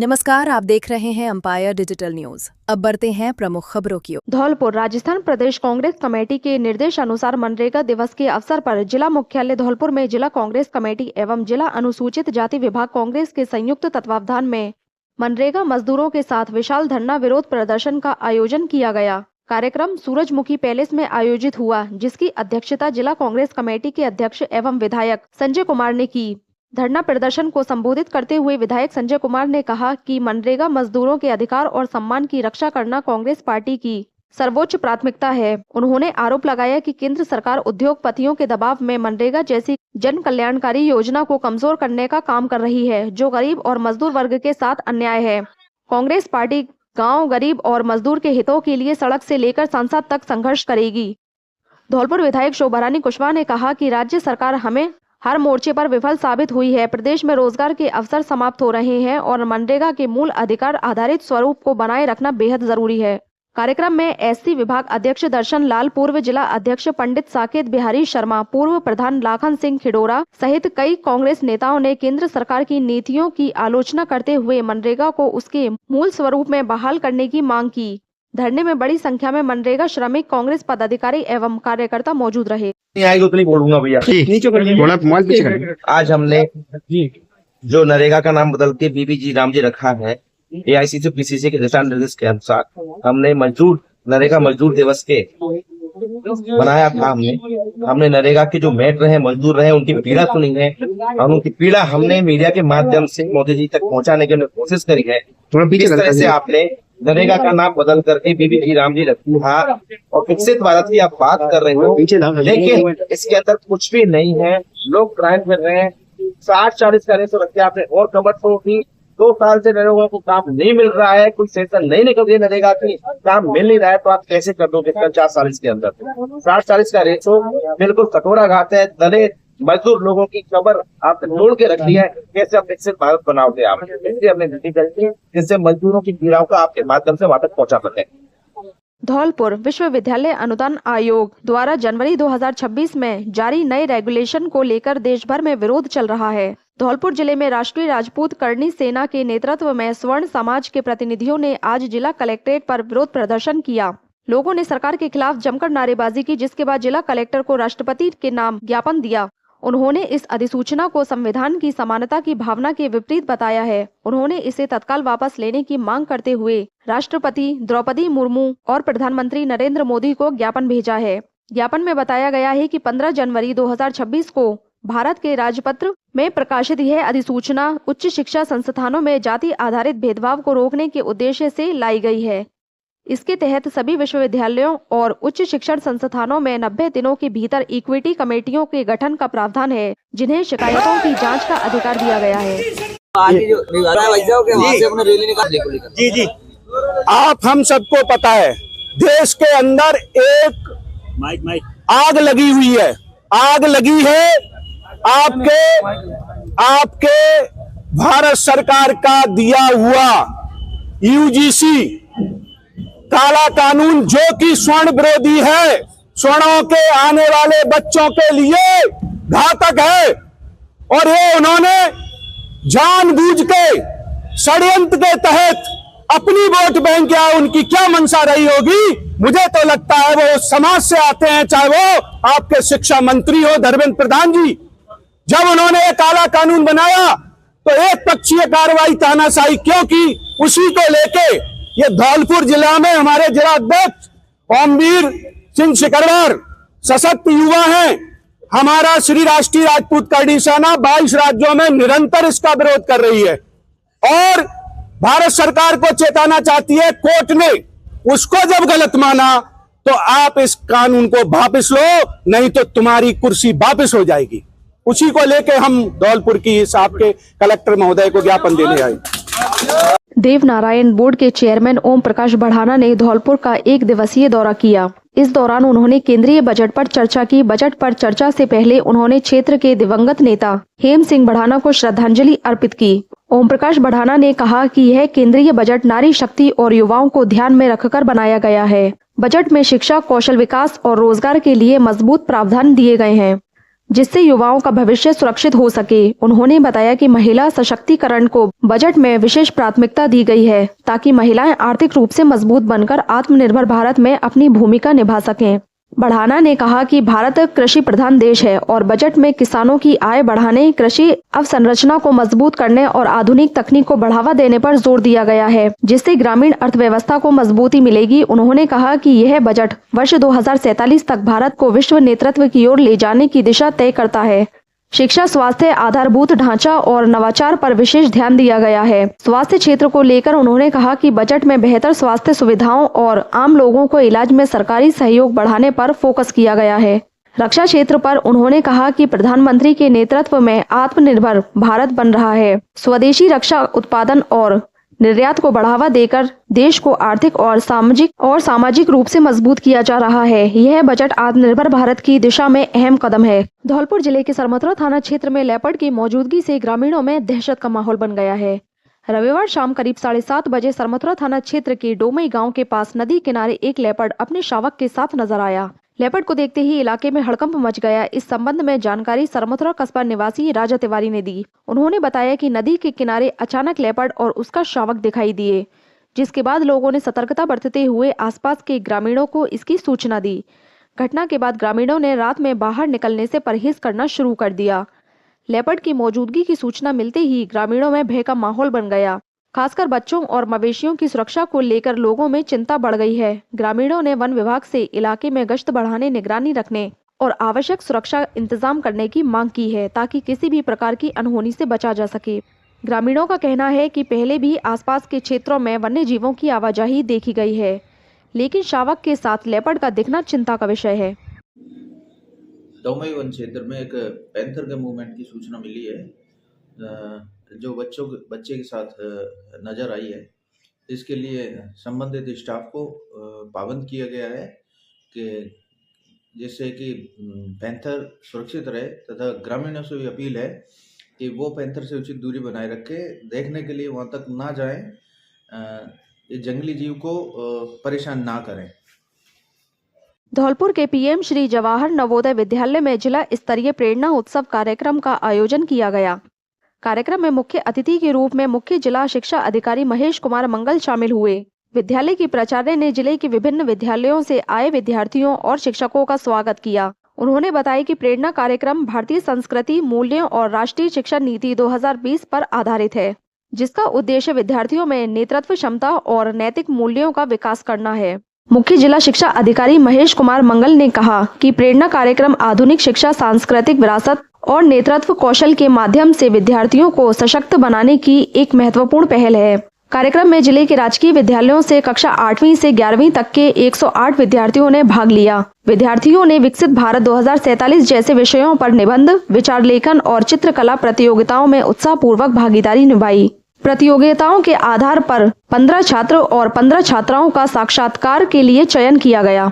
नमस्कार, आप देख रहे हैं एम्पायर डिजिटल न्यूज। अब बढ़ते हैं प्रमुख खबरों की ओर। धौलपुर राजस्थान प्रदेश कांग्रेस कमेटी के निर्देशानुसार मनरेगा दिवस के अवसर पर जिला मुख्यालय धौलपुर में जिला कांग्रेस कमेटी एवं जिला अनुसूचित जाति विभाग कांग्रेस के संयुक्त तत्वावधान में मनरेगा मजदूरों के साथ विशाल धरना विरोध प्रदर्शन का आयोजन किया गया। कार्यक्रम सूरजमुखी पैलेस में आयोजित हुआ, जिसकी अध्यक्षता जिला कांग्रेस कमेटी के अध्यक्ष एवं विधायक संजय कुमार ने की। धरना प्रदर्शन को संबोधित करते हुए विधायक संजय कुमार ने कहा कि मनरेगा मजदूरों के अधिकार और सम्मान की रक्षा करना कांग्रेस पार्टी की सर्वोच्च प्राथमिकता है। उन्होंने आरोप लगाया कि केंद्र सरकार उद्योगपतियों के दबाव में मनरेगा जैसी जन कल्याणकारी योजना को कमजोर करने का काम कर रही है, जो गरीब और मजदूर वर्ग के साथ अन्याय है। कांग्रेस पार्टी गाँव, गरीब और मजदूर के हितों के लिए सड़क से लेकर संसद तक संघर्ष करेगी। धौलपुर विधायक शोभारानी कुशवाहा ने कहा कि राज्य सरकार हमें हर मोर्चे पर विफल साबित हुई है। प्रदेश में रोजगार के अवसर समाप्त हो रहे हैं और मनरेगा के मूल अधिकार आधारित स्वरूप को बनाए रखना बेहद जरूरी है। कार्यक्रम में एससी विभाग अध्यक्ष दर्शन लाल, पूर्व जिला अध्यक्ष पंडित साकेत बिहारी शर्मा, पूर्व प्रधान लाखन सिंह खिडोरा सहित कई कांग्रेस नेताओं ने केंद्र सरकार की नीतियों की आलोचना करते हुए मनरेगा को उसके मूल स्वरूप में बहाल करने की मांग की। धरने में बड़ी संख्या में मनरेगा श्रमिक, कांग्रेस पदाधिकारी एवं कार्यकर्ता मौजूद रहे। आएगी उतनी बोलूंगा भैया। आज हमने जो नरेगा का नाम बदल के बीबीजी रामजी रखा है, एआईसीसी पीसीसी के दिशा निर्देश के अनुसार हमने नरेगा मजदूर दिवस के बनाया था। हमने नरेगा के जो मेट रहे, मजदूर रहे, उनकी पीड़ा सुनी है और उनकी पीड़ा हमने मीडिया के माध्यम से मोदी जी तक पहुंचाने की कोशिश करी है। इस तरह से आपने नरेगा का नाम बदल करके बीबीजी रामजी रखा और विकसित भारत की आप बात कर रहे हो, लेकिन इसके अंदर कुछ भी नहीं है। लोग क्राइम कर रहे हैं। 60-40 का रेशो रखते आपने और कमर तो की 2 साल से नरेगा को काम नहीं मिल रहा है, कोई सेशन नहीं निकल रही, नरेगा की काम मिल नहीं रहा है, तो आप कैसे कर दोगे 50-40 के अंदर? 60-40 का रेशो बिल्कुल कटोरा घात है। दलित मजदूर लोगों की कमर आपने तोड़ के रख लिया है। कैसे आप विकसित भारत बनाओगे? आप इसलिए हमने नीति करी जिससे मजदूरों की पीड़ाओं का आपके माध्यम से वापस पहुंचा सके। धौलपुर विश्वविद्यालय अनुदान आयोग द्वारा जनवरी 2026 में जारी नए रेगुलेशन को लेकर देश भर में विरोध चल रहा है। धौलपुर जिले में राष्ट्रीय राजपूत करणी सेना के नेतृत्व में स्वर्ण समाज के प्रतिनिधियों ने आज जिला कलेक्ट्रेट पर विरोध प्रदर्शन किया। लोगों ने सरकार के खिलाफ जमकर नारेबाजी की, जिसके बाद जिला कलेक्टर को राष्ट्रपति के नाम ज्ञापन दिया। उन्होंने इस अधिसूचना को संविधान की समानता की भावना के विपरीत बताया है। उन्होंने इसे तत्काल वापस लेने की मांग करते हुए राष्ट्रपति द्रौपदी मुर्मू और प्रधानमंत्री नरेंद्र मोदी को ज्ञापन भेजा है। ज्ञापन में बताया गया है कि 15 जनवरी 2026 को भारत के राजपत्र में प्रकाशित यह अधिसूचना उच्च शिक्षा संस्थानों में जाति आधारित भेदभाव को रोकने के उद्देश्य से लाई गई है। इसके तहत सभी विश्वविद्यालयों और उच्च शिक्षण संस्थानों में 90 दिनों के भीतर इक्विटी कमेटियों के गठन का प्रावधान है, जिन्हें शिकायतों की जांच का अधिकार दिया गया है। जी, आप हम सबको पता है, देश के अंदर एक आग लगी हुई है। आग लगी है आपके भारत सरकार का दिया हुआ यूजीसी काला कानून, जो कि स्वर्ण विरोधी है, स्वर्णों के आने वाले बच्चों के लिए घातक है। और ये उन्होंने जानबूझ के षड्यंत्र के तहत अपनी वोट बैंक या उनकी क्या मंशा रही होगी, मुझे तो लगता है वो समाज से आते हैं, चाहे वो आपके शिक्षा मंत्री हो धर्मेंद्र प्रधान जी। जब उन्होंने ये काला कानून बनाया तो एक पक्षीय कार्रवाई तानाशाही क्यों की, उसी को लेके ये धौलपुर जिला में हमारे जिला अध्यक्ष ओमवीर सिंह सिकरवार सशक्त युवा हैं। हमारा श्री राष्ट्रीय राजपूत करणी सेना 22 राज्यों में निरंतर इसका विरोध कर रही है और भारत सरकार को चेताना चाहती है। कोर्ट ने उसको जब गलत माना तो आप इस कानून को वापस लो, नहीं तो तुम्हारी कुर्सी वापस हो जाएगी। उसी को लेके हम धौलपुर की इस आपके कलेक्टर महोदय को ज्ञापन देने आए। देवनारायण बोर्ड के चेयरमैन ओम प्रकाश बढ़ाना ने धौलपुर का 1 दिवसीय दौरा किया। इस दौरान उन्होंने केंद्रीय बजट पर चर्चा की। बजट पर चर्चा से पहले उन्होंने क्षेत्र के दिवंगत नेता हेम सिंह बढ़ाना को श्रद्धांजलि अर्पित की। ओम प्रकाश बढ़ाना ने कहा कि यह केंद्रीय बजट नारी शक्ति और युवाओं को ध्यान में रखकर बनाया गया है। बजट में शिक्षा, कौशल विकास और रोजगार के लिए मजबूत प्रावधान दिए गए हैं। जिससे युवाओं का भविष्य सुरक्षित हो सके। उन्होंने बताया कि महिला सशक्तिकरण को बजट में विशेष प्राथमिकता दी गई है ताकि महिलाएं आर्थिक रूप से मजबूत बनकर आत्मनिर्भर भारत में अपनी भूमिका निभा सकें। बढ़ाना ने कहा कि भारत कृषि प्रधान देश है और बजट में किसानों की आय बढ़ाने, कृषि अवसंरचना को मजबूत करने और आधुनिक तकनीक को बढ़ावा देने पर जोर दिया गया है, जिससे ग्रामीण अर्थव्यवस्था को मजबूती मिलेगी। उन्होंने कहा कि यह बजट वर्ष 2047 तक भारत को विश्व नेतृत्व की ओर ले जाने की दिशा तय करता है। शिक्षा, स्वास्थ्य, आधारभूत ढांचा और नवाचार पर विशेष ध्यान दिया गया है। स्वास्थ्य क्षेत्र को लेकर उन्होंने कहा कि बजट में बेहतर स्वास्थ्य सुविधाओं और आम लोगों को इलाज में सरकारी सहयोग बढ़ाने पर फोकस किया गया है। रक्षा क्षेत्र पर उन्होंने कहा कि प्रधानमंत्री के नेतृत्व में आत्मनिर्भर भारत बन रहा है। स्वदेशी रक्षा उत्पादन और निर्यात को बढ़ावा देकर देश को आर्थिक और सामाजिक रूप से मजबूत किया जा रहा है। यह बजट आत्मनिर्भर भारत की दिशा में अहम कदम है। धौलपुर जिले के सरमथुरा थाना क्षेत्र में लेपर्ड की मौजूदगी से ग्रामीणों में दहशत का माहौल बन गया है। रविवार शाम करीब 7:30 बजे सरमथुरा थाना क्षेत्र के डोमई गांव के पास नदी किनारे एक लेपर्ड अपने शावक के साथ नजर आया। लेपर्ड को देखते ही इलाके में हड़कंप मच गया। इस संबंध में जानकारी सरमथुरा कस्बा निवासी राजा तिवारी ने दी। उन्होंने बताया कि नदी के किनारे अचानक लेपर्ड और उसका शावक दिखाई दिए, जिसके बाद लोगों ने सतर्कता बरतते हुए आसपास के ग्रामीणों को इसकी सूचना दी। घटना के बाद ग्रामीणों ने रात में बाहर निकलने से परहेज करना शुरू कर दिया। लेपर्ड की मौजूदगी की सूचना मिलते ही ग्रामीणों में भय का माहौल बन गया। खासकर बच्चों और मवेशियों की सुरक्षा को लेकर लोगों में चिंता बढ़ गई है। ग्रामीणों ने वन विभाग से इलाके में गश्त बढ़ाने, निगरानी रखने और आवश्यक सुरक्षा इंतजाम करने की मांग की है ताकि किसी भी प्रकार की अनहोनी से बचा जा सके। ग्रामीणों का कहना है कि पहले भी आसपास के क्षेत्रों में वन्य जीवों की आवाजाही देखी गई है, लेकिन शावक के साथ लेपर्ड का दिखना चिंता का विषय है। डोमई वन क्षेत्र में एक पैंथर के मूवमेंट की सूचना मिली है जो बच्चे के साथ नज़र आई है। इसके लिए संबंधित स्टाफ को पाबंद किया गया है कि जिससे कि पैंथर सुरक्षित रहे, तथा ग्रामीणों से भी अपील है कि वो पैंथर से उचित दूरी बनाए रखे, देखने के लिए वहाँ तक ना जाएं, ये जंगली जीव को परेशान ना करें। धौलपुर के पीएम श्री जवाहर नवोदय विद्यालय में जिला स्तरीय प्रेरणा उत्सव कार्यक्रम का आयोजन किया गया। कार्यक्रम में मुख्य अतिथि के रूप में मुख्य जिला शिक्षा अधिकारी महेश कुमार मंगल शामिल हुए। विद्यालय की प्राचार्य ने जिले के विभिन्न विद्यालयों से आए विद्यार्थियों और शिक्षकों का स्वागत किया। उन्होंने बताया कि प्रेरणा कार्यक्रम भारतीय संस्कृति, मूल्यों और राष्ट्रीय शिक्षा नीति 2020 पर आधारित है, जिसका उद्देश्य विद्यार्थियों में नेतृत्व क्षमता और नैतिक मूल्यों का विकास करना है। मुख्य जिला शिक्षा अधिकारी महेश कुमार मंगल ने कहा कि प्रेरणा कार्यक्रम आधुनिक शिक्षा, सांस्कृतिक विरासत और नेतृत्व कौशल के माध्यम से विद्यार्थियों को सशक्त बनाने की एक महत्वपूर्ण पहल है। कार्यक्रम में जिले के राजकीय विद्यालयों से कक्षा 8वीं से 11वीं तक के 108 विद्यार्थियों ने भाग लिया। विद्यार्थियों ने विकसित भारत 2047 जैसे विषयों पर निबंध, विचार लेखन और चित्रकला प्रतियोगिताओं में उत्साहपूर्वक भागीदारी निभाई। प्रतियोगिताओं के आधार पर 15 छात्र और 15 छात्राओं का साक्षात्कार के लिए चयन किया गया।